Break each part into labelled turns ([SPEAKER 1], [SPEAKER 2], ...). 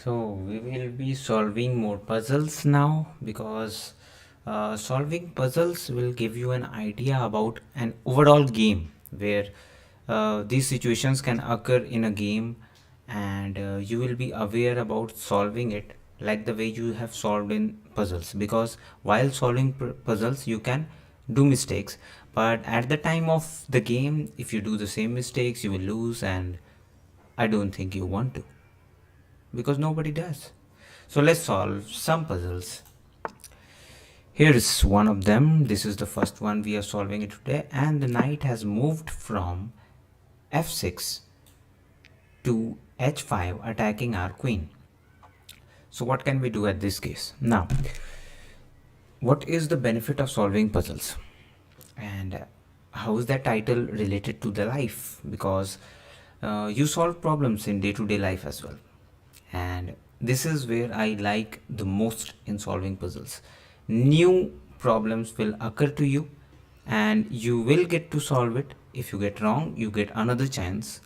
[SPEAKER 1] So we will be solving more puzzles now because solving puzzles will give you an idea about an overall game where these situations can occur in a game, and you will be aware about solving it like the way you have solved in puzzles, because while solving puzzles you can do mistakes, but at the time of the game if you do the same mistakes you will lose, and I don't think you want to, because nobody does. So let's solve some puzzles. Here is one of them. This is the first one we are solving it today, and the knight has moved from f6 to h5, attacking our queen. So what can we do at this case? Now, what is the benefit of solving puzzles, and how is that title related to the life? Because you solve problems in day-to-day life as well, and this is where I like the most in solving puzzles. New problems will occur to you and you will get to solve it. If you get wrong, you get another chance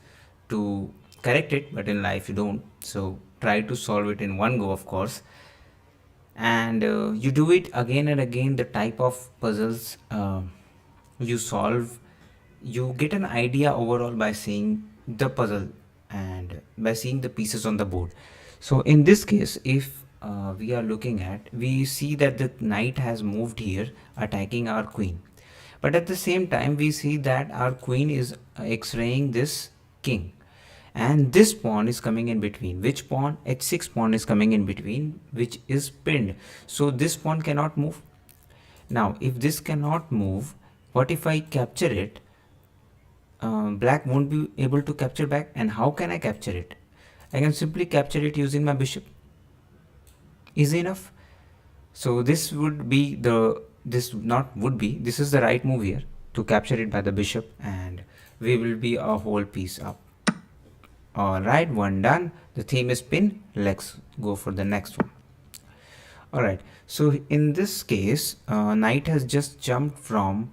[SPEAKER 1] to correct it, but in life you don't. So try to solve it in one go, of course, and you do it again and again. The type of puzzles you solve, you get an idea overall by seeing the puzzle and by seeing the pieces on the board. So in this case, if we are looking at, we see that the knight has moved here attacking our queen, but at the same time we see that our queen is x-raying this king, and this pawn is coming in between. Which pawn? H6 pawn is coming in between, which is pinned, so this pawn cannot move. Now if this cannot move, what if I capture it? Black won't be able to capture back. And how can I capture it? I can simply capture it using my bishop. Easy enough. So this would be the, this not would be, this is the right move here to capture it by the bishop, and we will be a whole piece up. Alright, one done. The theme is pin. Let's go for the next one. Alright, so in this case, knight has just jumped from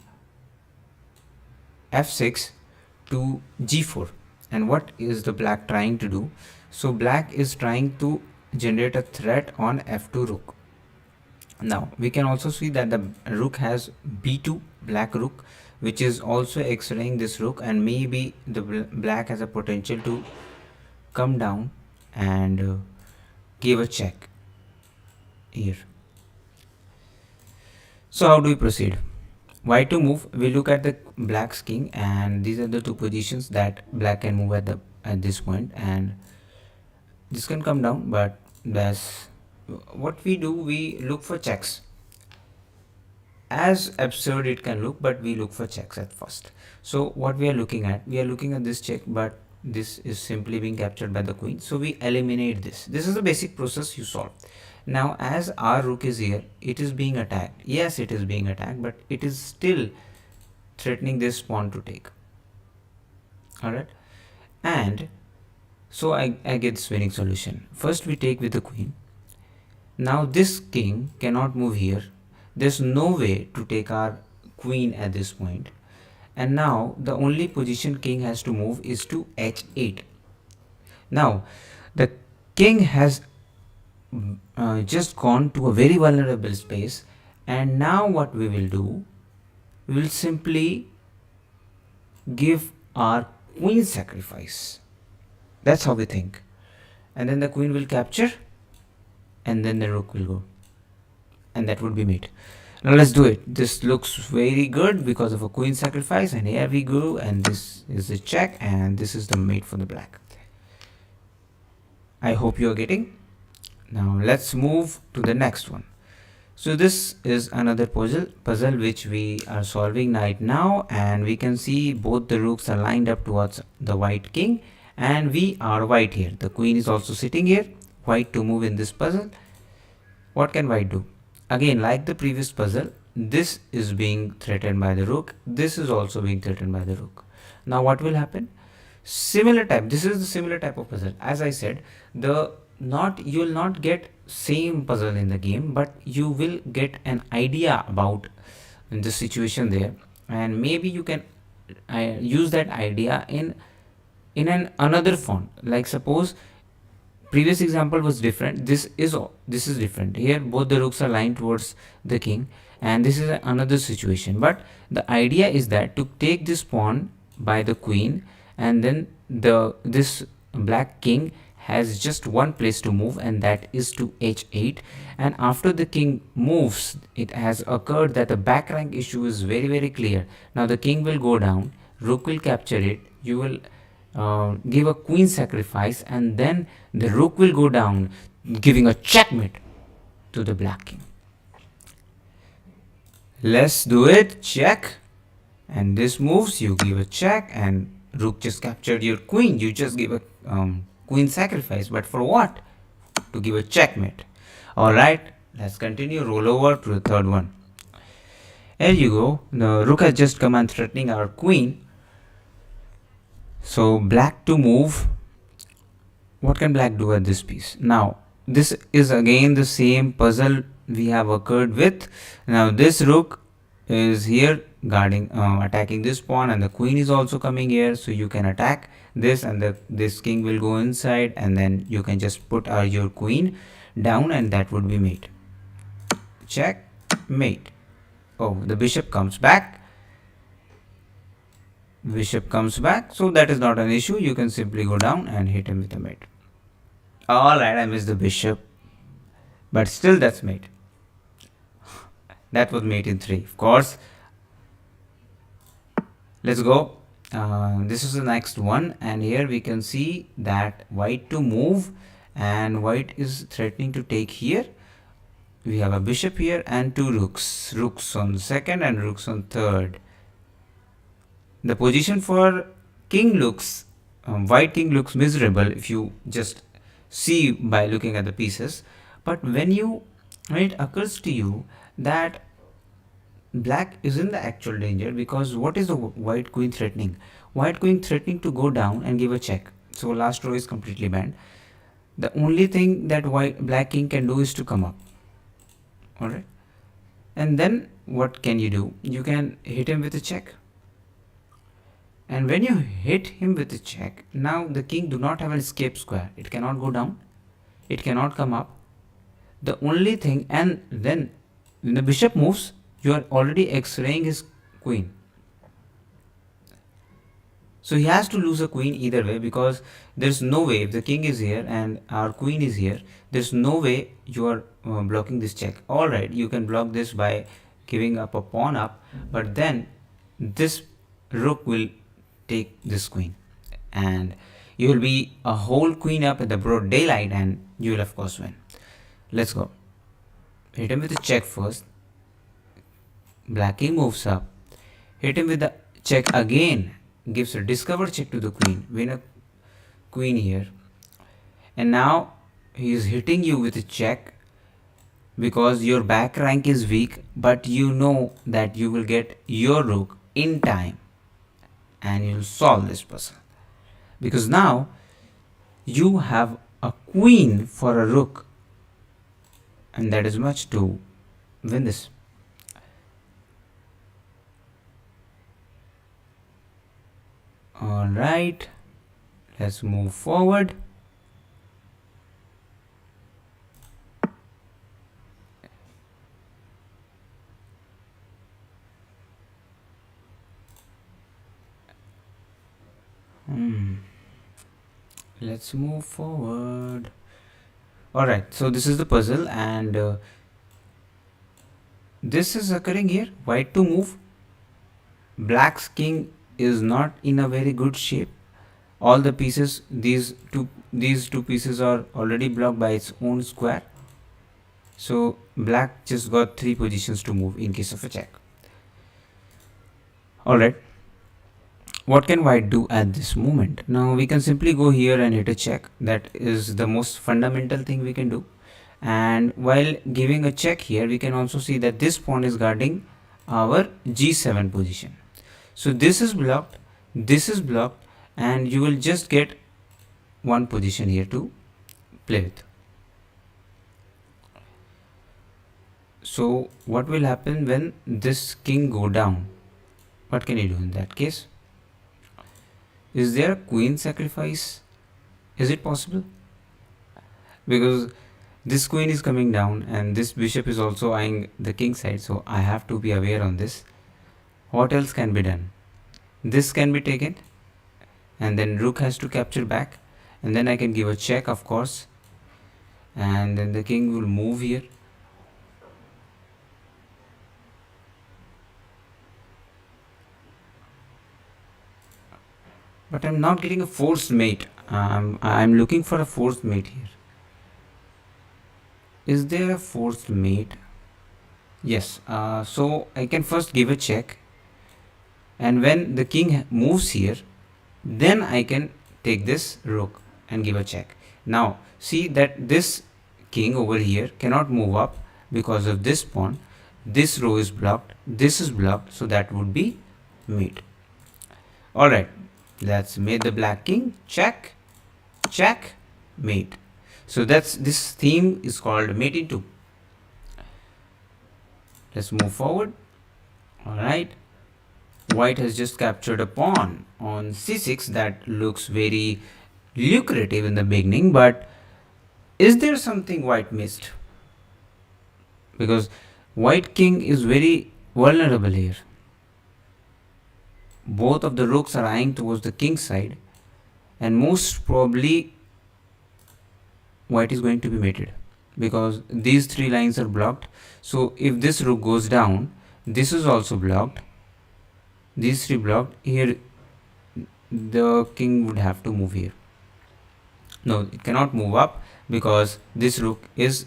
[SPEAKER 1] f6 to g4. And what is the black trying to do? So black is trying to generate a threat on f2 rook. Now we can also see that the rook has b2, black rook, which is also x-raying this rook, and maybe the black has a potential to come down and give a check here. So how do we proceed? Why to move? We look at the black's king, and these are the two positions that black can move at this point, and this can come down, but that's what we do. We look for checks. As absurd it can look, but we look for checks at first. So what we are looking at, we are looking at this check, but this is simply being captured by the queen, so we eliminate this. This is the basic process you solve. Now as our rook is here, it is being attacked. Yes, it is being attacked, but it is still threatening this pawn to take. Alright, and so I get this winning solution. First we take with the queen. Now this king cannot move here. There's no way to take our queen at this point, and now the only position king has to move is to h8. Now the king has just gone to a very vulnerable space, and now what we will do, we will simply give our queen sacrifice. That's how we think, and then the queen will capture, and then the rook will go, and that would be mate. Now let's do it. This looks very good because of a queen sacrifice, and here we go, and this is the check, and this is the mate for the black. I hope you are getting. Now let's move to the next one. So this is another puzzle which we are solving right now, and we can see both the rooks are lined up towards the white king, and we are white here. The queen is also sitting here. White to move in this puzzle. What can white do? Again, like the previous puzzle, this is being threatened by the rook. This is also being threatened by the rook. Now what will happen? Similar type. This is the similar type of puzzle. As I said, you will not get same puzzle in the game, but you will get an idea about the situation there, and maybe you can use that idea in another font. Like suppose previous example was different. This is different. Here both the rooks are lying towards the king, and this is another situation. But the idea is that to take this pawn by the queen, and then this black king has just one place to move, and that is to h8. And after the king moves, it has occurred that the back rank issue is very very clear. Now the king will go down, rook will capture it, you will give a queen sacrifice, and then the rook will go down, giving a checkmate to the black king. Let's do it. Check. And this moves, you give a check, and rook just captured your queen. You just give a queen sacrifice. But for what? To give a checkmate. Alright, let's continue. Roll over to the third one. There you go. The rook has just come and threatening our queen. So black to move. What can black do at this piece? Now this is again the same puzzle we have occurred with. Now this rook is here guarding, attacking this pawn, and the queen is also coming here, so you can attack this, and this king will go inside, and then you can just put your queen down, and that would be mate. Check, mate. Oh, the bishop comes back. Bishop comes back, so that is not an issue. You can simply go down and hit him with a mate. Alright, I missed the bishop, but still that's mate. That was mate in 3, of course. Let's go. This is the next one, and here we can see that white to move, and white is threatening to take here. We have a bishop here and 2 rooks. Rooks on the second and rooks on third. The position for king looks, white king looks miserable if you just see by looking at the pieces. But when it occurs to you that black is in the actual danger, because what is the white queen threatening? White queen threatening to go down and give a check. So last row is completely banned. The only thing that black king can do is to come up. Alright. And then what can you do? You can hit him with a check. And when you hit him with a check, now the king do not have an escape square. It cannot go down. It cannot come up. The only thing, and then when the bishop moves, you are already x-raying his queen. So he has to lose a queen either way, because there's no way, if the king is here and our queen is here, there's no way you are blocking this check. Alright, you can block this by giving up a pawn up, but then this rook will take this queen, and you will be a whole queen up in the broad daylight, and you will of course win. Let's go. Hit him with a check first. Black king moves up. Hit him with the check again. Gives a discover check to the queen. Win a queen here. And now he is hitting you with a check because your back rank is weak, but you know that you will get your rook in time and you'll solve this puzzle. Because now you have a queen for a rook, and that is much to win this. Alright, let's move forward. Let's move forward. Alright, so this is the puzzle, and this is occurring here. White to move. Black's king is not in a very good shape. All the pieces, these two pieces are already blocked by its own square. So black just got 3 positions to move in case of a check. Alright. What can white do at this moment? Now we can simply go here and hit a check. That is the most fundamental thing we can do. And while giving a check here, we can also see that this pawn is guarding our g7 position. So this is blocked, and you will just get one position here to play with. So what will happen when this king go down? What can you do in that case? Is there a queen sacrifice? Is it possible? because this queen is coming down and this bishop is also eyeing the king side, so I have to be aware on this. What else can be done? This can be taken and then rook has to capture back, and then I can give a check, of course, and then the king will move here. But I'm not getting a forced mate. I'm looking for a forced mate here. Is there a forced mate? Yes. So I can first give a check, and when the king moves here, then I can take this rook and give a check. Now see that this king over here cannot move up because of this pawn. This row is blocked, this is blocked, so that would be mate. Alright, let's mate the black king. Check, check, mate. So that's, this theme is called mate in 2. Let's move forward. Alright, white has just captured a pawn on c6. That looks very lucrative in the beginning, but is there something white missed? Because white king is very vulnerable here. Both of the rooks are eyeing towards the king side, and most probably white is going to be mated because these three lines are blocked. So if this rook goes down, this is also blocked, these three blocked. Here the king would have to move here. No, it cannot move up because this rook is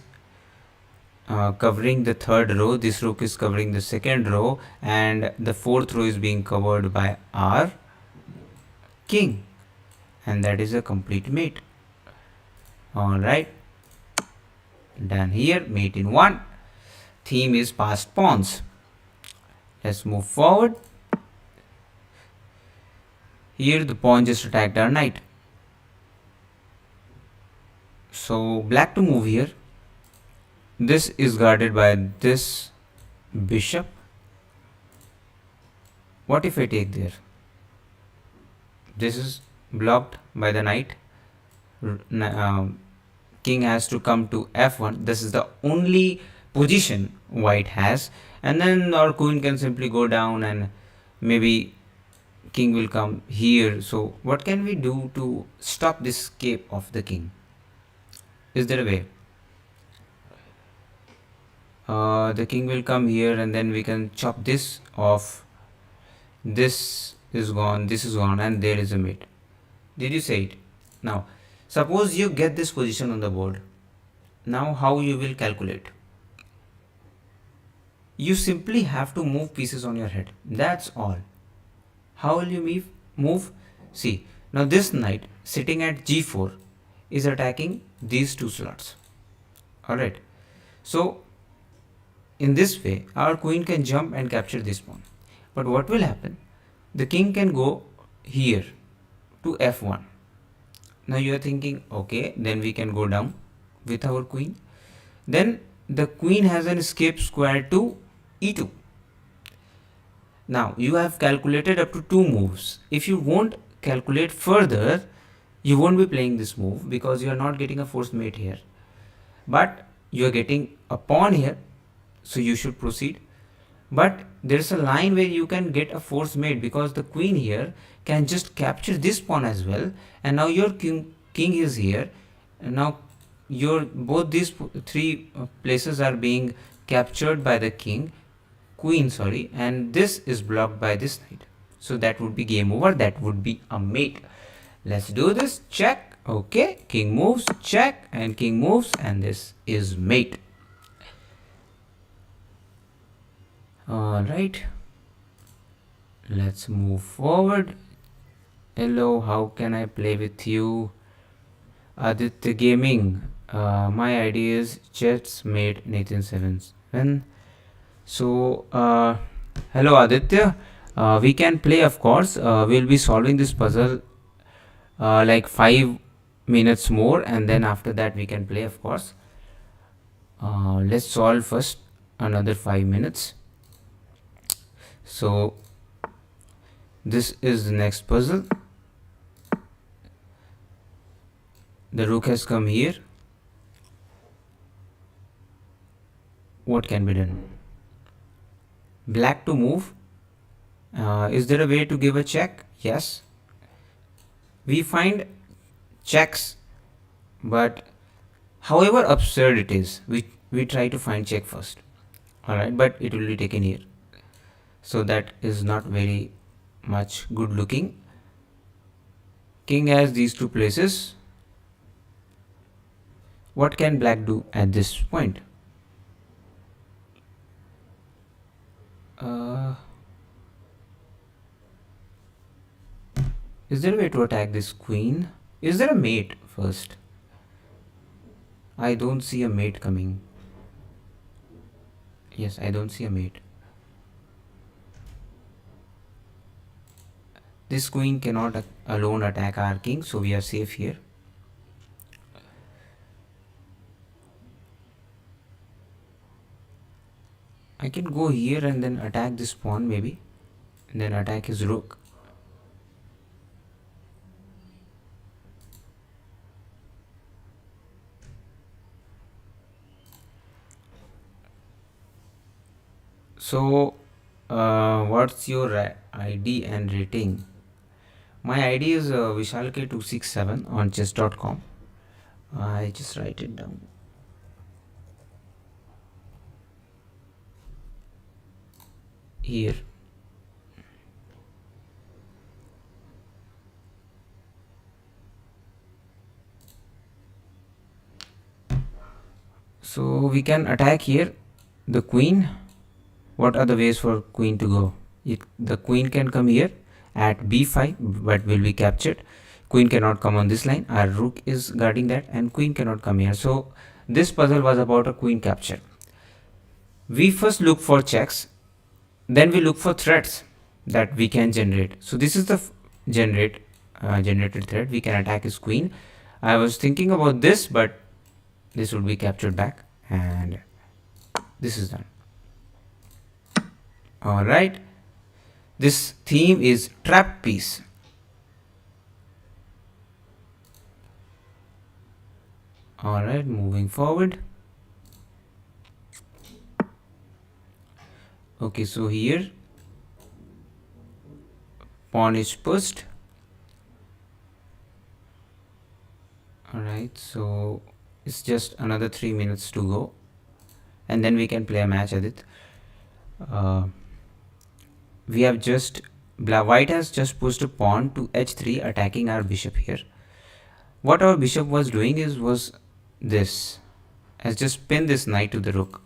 [SPEAKER 1] covering the third row, this rook is covering the second row, and the fourth row is being covered by our king, and that is a complete mate. Alright, done here, mate in 1. Theme is passed pawns. Let's move forward. Here the pawn just attacked our knight, so black to move here. This is guarded by this bishop. What if I take there? This is blocked by the knight. King has to come to f1. This is the only position white has, and then our queen can simply go down and maybe king will come here. So what can we do to stop this escape of the king? Is there a way? The king will come here and then we can chop this off. This is gone, this is gone, and there is a mate. Did you say it? Now suppose you get this position on the board. Now how you will calculate? You simply have to move pieces on your head, that's all. How will you move? See, now this knight sitting at g4 is attacking these two slots. Alright, so in this way our queen can jump and capture this pawn. But what will happen? The king can go here to f1. Now you are thinking, okay, then we can go down with our queen. Then the queen has an escape square to e2. Now you have calculated up to 2 moves. If you won't calculate further, you won't be playing this move because you are not getting a forced mate here. But you are getting a pawn here, so you should proceed. But there is a line where you can get a forced mate because the queen here can just capture this pawn as well, and now your king is here, and now your both these three places are being captured by the queen, sorry, and this is blocked by this knight. So that would be game over, that would be a mate. Let's do this. Check. Okay, king moves, check, and king moves, and this is mate. Alright, let's move forward. Hello, how can I play with you? Aditya Gaming. My ID is chessmate Nathan77. So hello Aditya, we can play, of course. We'll be solving this puzzle like 5 minutes more, and then after that we can play, of course. Let's solve first another 5 minutes. So this is the next puzzle. The rook has come here, what can be done? Black to move. Is there a way to give a check? Yes. We find checks, but however absurd it is, we try to find check first. Alright, but it will be taken here. So that is not very much good looking. King has these two places. What can black do at this point? Is there a way to attack this queen? Is there a mate first? I don't see a mate coming. Yes, I don't see a mate. This queen cannot alone attack our king, so we are safe here. I can go here and then attack this pawn maybe, and then attack his rook. So, what's your ID and rating? My ID is Vishal267 on chess.com. I just write it down. Here. So we can attack here the queen. What are the ways for queen to go? The queen can come here at b5, but will be captured. Queen cannot come on this line. Our rook is guarding that, and queen cannot come here. So this puzzle was about a queen capture. We first look for checks, then we look for threats that we can generate. So this is the generated threat. We can attack his queen. I was thinking about this, but this would be captured back, and this is done. Alright, this theme is trap piece. Alright, moving forward. Okay, so here pawn is pushed. Alright, so it's just another 3 minutes to go, and then we can play a match, Adit. We have just white has just pushed a pawn to h3, attacking our bishop here. What our bishop was doing was this, has just pinned this knight to the rook,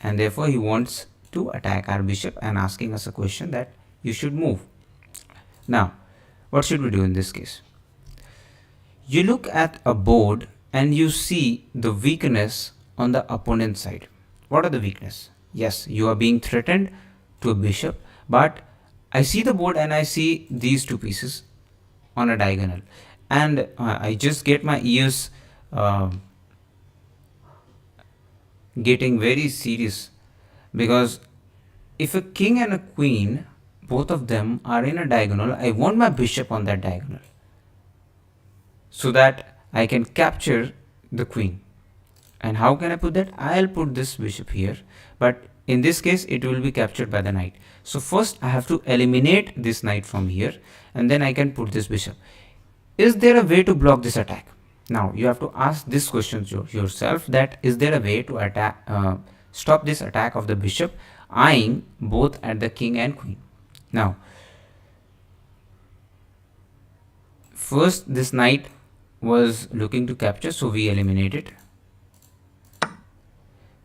[SPEAKER 1] and therefore he wants to attack our bishop and asking us a question that you should move. Now what should we do in this case? You look at a board and you see the weakness on the opponent's side. What are the weakness? Yes, you are being threatened to a bishop, but I see the board and I see these two pieces on a diagonal, and I just get my ears getting very serious, because if a king and a queen, both of them are in a diagonal, I want my bishop on that diagonal so that I can capture the queen. And how can I put that? I'll put this bishop here, but in this case it will be captured by the knight. So first I have to eliminate this knight from here, and then I can put this bishop. Is there a way to block this attack? Now you have to ask this question yourself, that is there a way to attack, stop this attack of the bishop, eyeing both at the king and queen. Now first this knight was looking to capture, so we eliminate it.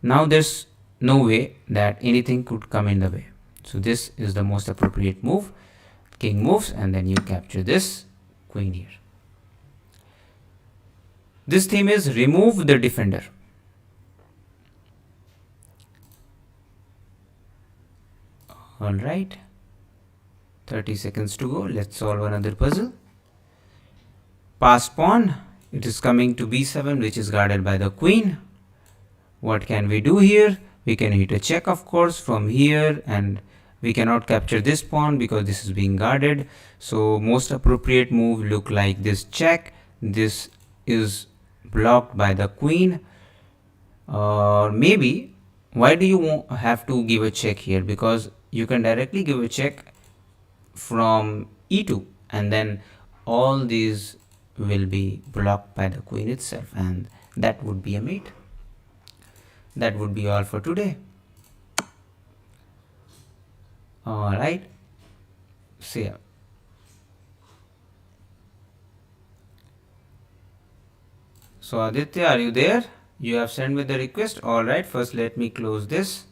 [SPEAKER 1] Now there's no way that anything could come in the way, so this is the most appropriate move. King moves, and then you capture this queen here. This theme is remove the defender. Alright, 30 seconds to go. Let's solve another puzzle. Pass pawn, it is coming to b7, which is guarded by the queen. What can we do here? We can hit a check, of course, from here, and we cannot capture this pawn because this is being guarded. So most appropriate move look like this check. This is blocked by the queen, or maybe Why do you have to give a check here? Because you can directly give a check from e2, and then all these will be blocked by the queen itself, and that would be a mate. That would be all for today. All right, see ya. So Aditya, are you there? You have sent me the request. All right, first let me close this.